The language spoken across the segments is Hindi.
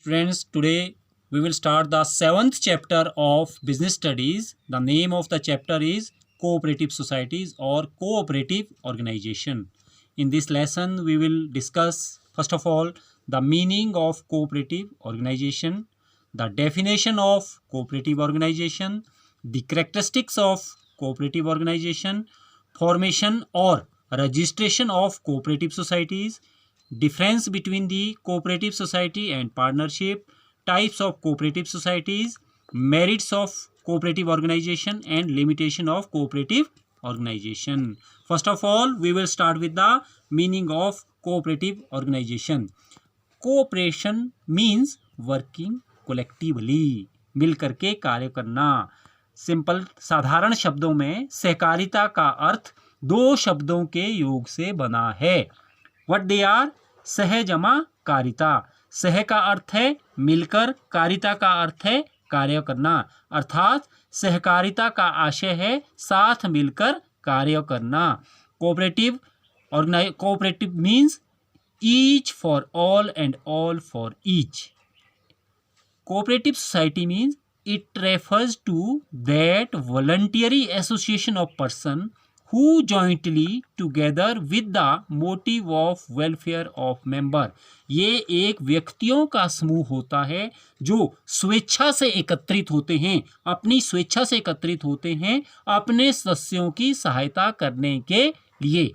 Friends, today we will start the 7th chapter of business studies. The name of the chapter is cooperative societies or cooperative organization. In this lesson, we will discuss first of all the meaning of cooperative organization, the definition of cooperative organization, the characteristics of cooperative organization, formation or registration of cooperative societies, difference between the cooperative society and partnership, types of cooperative societies, merits of cooperative organization and limitation of cooperative organization. First of all, we will start with the meaning of cooperative organization. Cooperation means working collectively, मिल करके कार्य करना. सिंपल साधारण शब्दों में सहकारिता का अर्थ दो शब्दों के योग से बना है. What they are? सह जमा कारिता. सह का अर्थ है मिलकर, कारिता का अर्थ है कार्य करना. अर्थात सहकारिता का आशय है साथ मिलकर कार्य करना. Cooperative means each for all and all for each. Cooperative society means it refers to that voluntary association of person who jointly together with the motive of welfare of member. ये एक व्यक्तियों का समूह होता है जो स्वेच्छा से एकत्रित होते हैं, अपनी स्वेच्छा से एकत्रित होते हैं अपने सदस्यों की सहायता करने के लिए.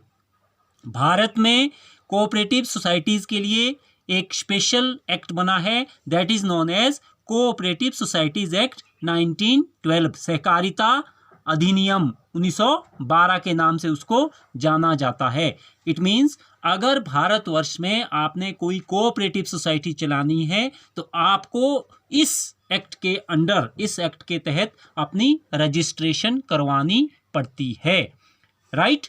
भारत में कोऑपरेटिव सोसाइटीज के लिए एक स्पेशल एक्ट बना है, that is known as cooperative societies act 1912. सहकारिता अधिनियम 1912 के नाम से उसको जाना जाता है. इट मीन्स अगर भारतवर्ष में आपने कोई कोऑपरेटिव सोसाइटी चलानी है तो आपको इस एक्ट के अंडर, इस एक्ट के तहत अपनी रजिस्ट्रेशन करवानी पड़ती है. Right?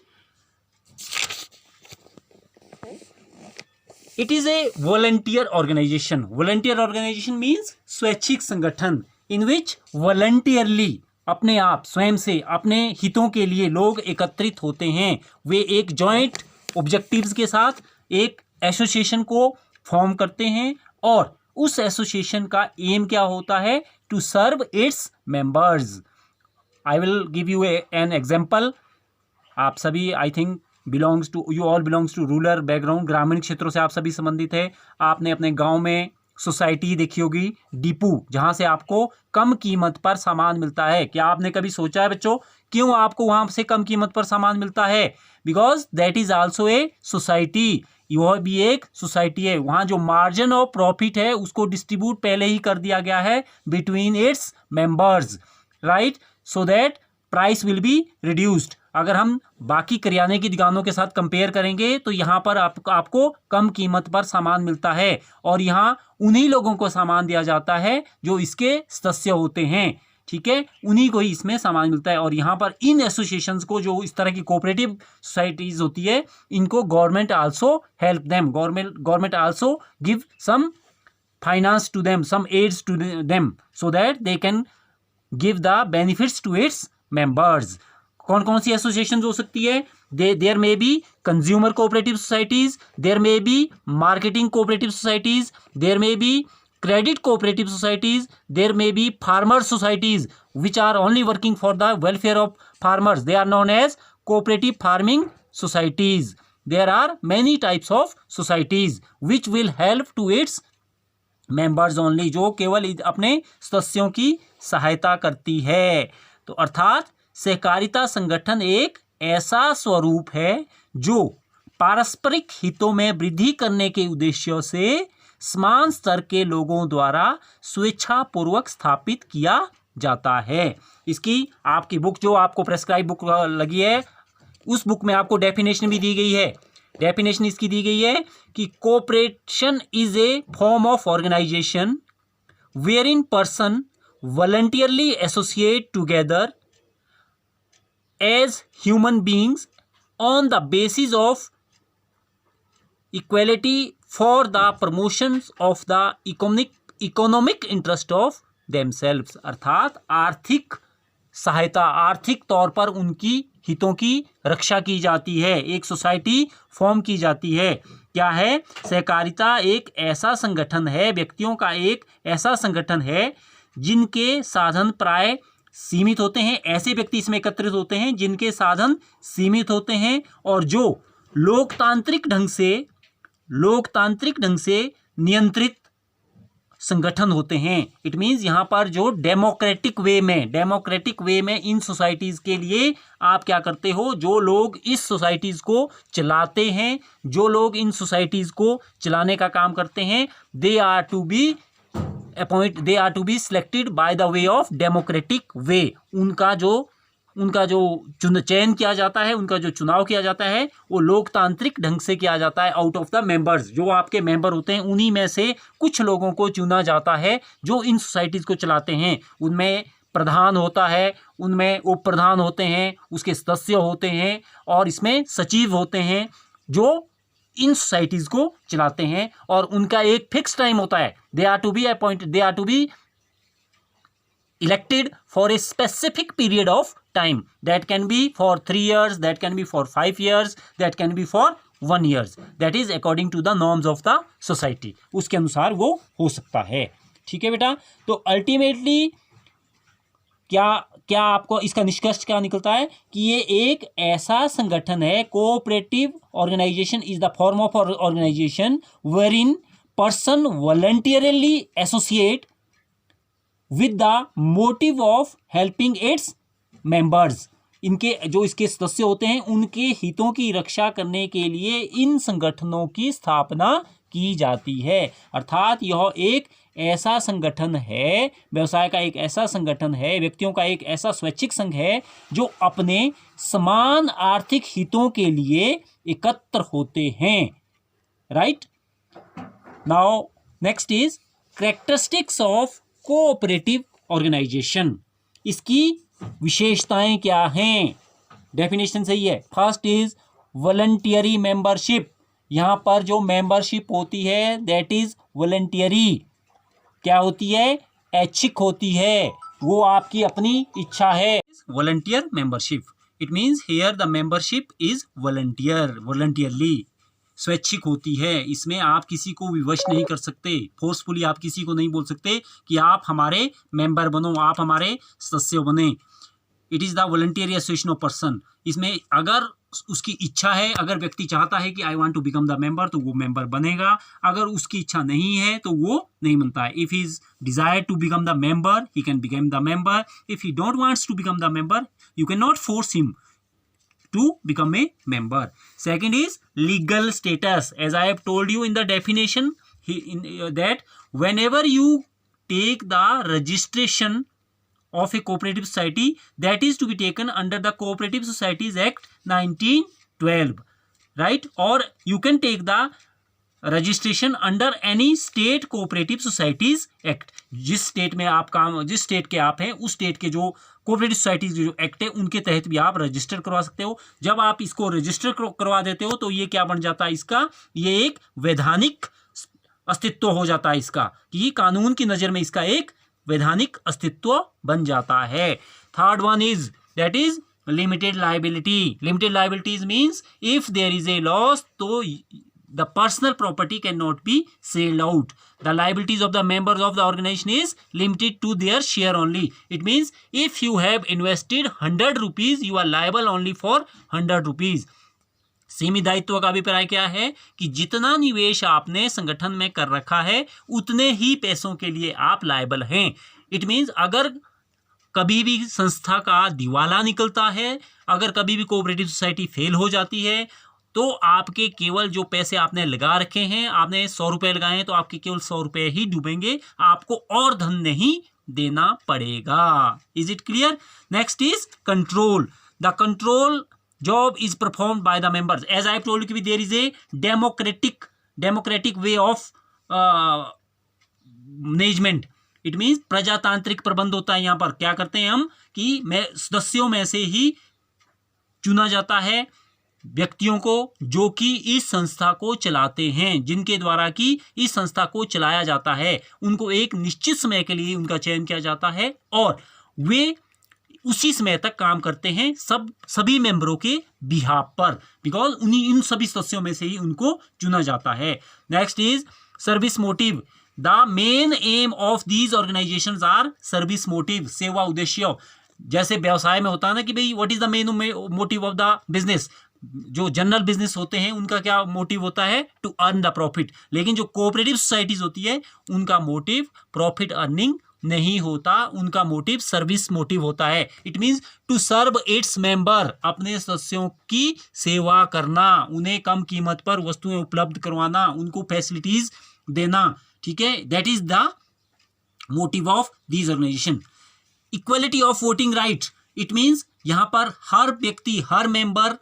It is a volunteer organization. Volunteer organization means स्वैच्छिक संगठन in which voluntarily अपने आप स्वयं से अपने हितों के लिए लोग एकत्रित होते हैं. वे एक जॉइंट ऑब्जेक्टिव्स के साथ एक एसोसिएशन को फॉर्म करते हैं और उस एसोसिएशन का एम क्या होता है? To serve its members. I will give you an example. आप सभी I think you all belongs to rural background, ग्रामीण क्षेत्रों से आप सभी संबंधित है. आपने अपने गांव में सोसाइटी देखी होगी, डिपू, जहां से आपको कम कीमत पर सामान मिलता है. क्या आपने कभी सोचा है बच्चों क्यों आपको वहां से कम कीमत पर सामान मिलता है? Because that is also a society. यह भी एक सोसाइटी है. वहां जो मार्जिन ऑफ प्रॉफिट है उसको डिस्ट्रीब्यूट पहले ही कर दिया गया है between its members, right, so that price will be reduced. अगर हम बाकी करियाने की दुकानों के साथ कंपेयर करेंगे तो यहाँ पर आपको कम कीमत पर सामान मिलता है और यहाँ उन्हीं लोगों को सामान दिया जाता है जो इसके सदस्य होते हैं. ठीक है, उन्हीं को ही इसमें सामान मिलता है. और यहाँ पर इन एसोसिएशंस को, जो इस तरह की कोऑपरेटिव सोसाइटीज होती है, इनको government also help them. Government also give some finance to them, some aids to them, so that they can give the benefits to its members. कौन कौन सी एसोसिएशन हो सकती है? There may be consumer cooperative societies, there may be marketing cooperative societies, there may be credit cooperative societies, there may be farmer societies which are only working for the welfare of farmers. They are known as cooperative farming societies. There are many types of societies which will help to its members only, जो केवल अपने सदस्यों की सहायता करती है. तो अर्थात सहकारिता संगठन एक ऐसा स्वरूप है जो पारस्परिक हितों में वृद्धि करने के उद्देश्य से समान स्तर के लोगों द्वारा स्वेच्छापूर्वक स्थापित किया जाता है. इसकी आपकी बुक, जो आपको प्रेस्क्राइब बुक लगी है, उस बुक में आपको डेफिनेशन भी दी गई है. डेफिनेशन इसकी दी गई है कि cooperation is a form of organization where in person voluntarily associate together as human beings on the basis of equality for the promotions of the economic interest of themselves. अर्थात आर्थिक सहायता, आर्थिक तौर पर उनकी हितों की रक्षा की जाती है. एक सोसाइटी फॉर्म की जाती है. क्या है? सहकारिता एक ऐसा संगठन है, व्यक्तियों का एक ऐसा संगठन है जिनके साधन प्राय सीमित होते हैं। ऐसे व्यक्ति इसमें एकत्रित होते हैं जिनके साधन सीमित होते हैं और जो लोकतांत्रिक ढंग से नियंत्रित संगठन होते हैं। इट मीन्स यहाँ पर जो डेमोक्रेटिक वे में इन सोसाइटीज़ के लिए आप क्या करते हो, जो लोग इस सोसाइटीज़ को चलाते हैं, जो लोग इन सोसाइटीज़ को चलाने का काम करते हैं, they are to be selected by the way of democratic way. उनका जो चयन किया जाता है, उनका जो चुनाव किया जाता है वो लोकतांत्रिक ढंग से किया जाता है। आउट ऑफ द मेंबर्स, जो आपके मेंबर होते हैं उन्हीं में से कुछ लोगों को चुना जाता है जो इन सोसाइटीज़ को चलाते हैं। उनमें प्रधान होता है, उनमें उप प्रधान होते हैं, उसके सदस्य होते हैं और इसमें सचिव होते हैं जो इन सोसाइटीज़ को चलाते हैं और उनका एक फिक्स टाइम होता है। They are to be elected for a specific period of time, that can be for 3 years, that can be for 5 years, that can be for 1 year, that is according to the norms of the society। उसके अनुसार वो हो सकता है। ठीक है बेटा, तो अल्टीमेटली क्या आपको इसका निष्कर्ष क्या निकलता है कि ये एक ऐसा संगठन है, cooperative organization is the form of organization wherein person voluntarily associate with the motive of helping its members। इसके सदस्य होते हैं उनके हितों की रक्षा करने के लिए इन संगठनों की स्थापना की जाती है। अर्थात यह एक ऐसा संगठन है, व्यवसाय का एक ऐसा संगठन है, व्यक्तियों का एक ऐसा स्वैच्छिक संघ है जो अपने समान आर्थिक हितों के लिए एकत्र होते हैं। Right now next is characteristics of cooperative organization. इसकी विशेषताएं क्या हैं? डेफिनेशन सही है। First is voluntary membership. यहाँ पर जो मेंबरशिप होती है दैट इज वॉलंटियरी। क्या होती है? ऐच्छिक होती है, वो आपकी अपनी इच्छा है। Volunteer membership, it means here the membership is voluntarily, स्वैच्छिक होती है। इसमें आप किसी को विवश नहीं कर सकते, फोर्सफुली आप किसी को नहीं बोल सकते कि आप हमारे मेंबर बनो, आप हमारे सदस्य बने। It is the voluntary association of person. इसमें अगर उसकी इच्छा है, अगर व्यक्ति चाहता है कि I want to become the member, तो वो मेंबर बनेगा। अगर उसकी इच्छा नहीं है तो वो नहीं बनता है। If he is desire to become the member he can become the member. If he don't wants to become the member you can not force him to become a member. Second is legal status. As I have told you in the definition that whenever you take the registration of a cooperative society, that is to be taken under the Cooperative Societies Act 1912, right? Or you can take the registration under any state cooperative societies act. जिस स्टेट के आप हैं उस स्टेट के जो कोऑपरेटिव सोसाइटीज जो एक्ट है उनके तहत भी आप रजिस्टर करवा सकते हो। जब आप इसको रजिस्टर करवा देते हो तो ये क्या बन जाता है इसका, ये एक वैधानिक अस्तित्व हो जाता है इसका, कि कानून की नज़र में इसका एक वैधानिक अस्तित्व बन जाता है। Third one is that is limited liability. Limited liabilities means if there is a loss तो the personal property cannot be sold out. The liabilities of the members of the organization is limited to their share only. It means if you have invested 100 rupees, you are liable only for 100 rupees. सीमित दायित्व का अभिप्राय क्या है कि जितना निवेश आपने संगठन में कर रखा है उतने ही पैसों के लिए आप लायबल हैं। इट मीन्स अगर कभी भी संस्था का दिवाला निकलता है, अगर कभी भी कोऑपरेटिव सोसाइटी फेल हो जाती है, तो आपके केवल जो पैसे आपने लगा रखे हैं, आपने 100 रुपये लगाए हैं तो आपके केवल 100 रुपये ही डूबेंगे, आपको और धन नहीं देना पड़ेगा। Is it clear? Next is control. The control job is performed by the members. As I told कि there is a democratic way of management. It means प्रजातांत्रिक प्रबंध होता है। यहाँ पर क्या करते हैं हम कि सदस्यों में से ही चुना जाता है व्यक्तियों को जो कि इस संस्था को चलाते हैं, जिनके द्वारा कि इस संस्था को चलाया जाता है। उनको एक निश्चित समय के लिए उनका चयन किया जाता है और वे उसी समय तक काम करते हैं सभी मेंबरों के बिहाफ पर, बिकॉज उन्हीं इन सभी सदस्यों में से ही उनको चुना जाता है। Next is service motive. The main aim of these organizations are service motive, सेवा उद्देश्य। जैसे व्यवसाय में होता है ना कि भाई what is the main motive of the business, जो जनरल बिजनेस होते हैं उनका क्या मोटिव होता है, टू अर्न द प्रॉफिट। लेकिन जो कोऑपरेटिव सोसाइटीज होती है उनका मोटिव प्रॉफिट अर्निंग नहीं होता, उनका मोटिव सर्विस मोटिव होता है। It means to serve its member, अपने सदस्यों की सेवा करना, उन्हें कम कीमत पर वस्तुएं उपलब्ध करवाना, उनको फैसिलिटीज देना, ठीक है, that is the motive of these organization. Equality of voting right, it means यहां पर हर व्यक्ति, हर मेंबर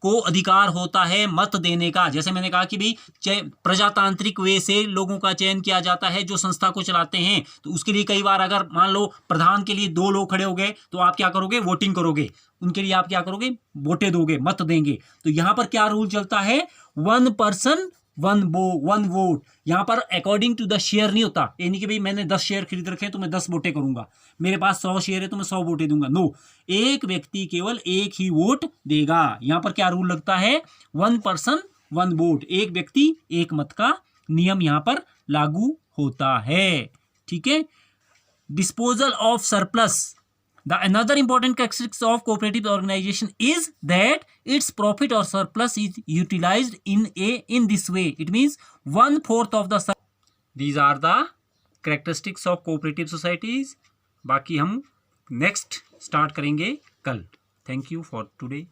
को अधिकार होता है मत देने का। जैसे मैंने कहा कि भाई प्रजातांत्रिक वे से लोगों का चयन किया जाता है जो संस्था को चलाते हैं, तो उसके लिए कई बार अगर मान लो प्रधान के लिए 2 लोग खड़े हो गए तो आप क्या करोगे, वोटिंग करोगे, उनके लिए आप क्या करोगे, वोटे दोगे, मत देंगे। तो यहां पर क्या रूल चलता है, 1 पर्सन 1 वोट। यहां पर अकॉर्डिंग टू द शेयर नहीं होता, यानी कि भाई मैंने 10 शेयर खरीद रखे हैं तो मैं 10 वोटे करूंगा, मेरे पास 100 शेयर है तो मैं 100 वोटे दूंगा। नो, एक व्यक्ति केवल एक ही वोट देगा। यहां पर क्या रूल लगता है, 1 पर्सन 1 वोट, एक व्यक्ति एक मत का नियम यहां पर लागू होता है, ठीक है। Disposal of surplus. The another important characteristic of cooperative organization is that its profit or surplus is utilized in this way. It means 1/4 of the these are the characteristics of cooperative societies. बाकी हम next start करेंगे कल. Thank you for today.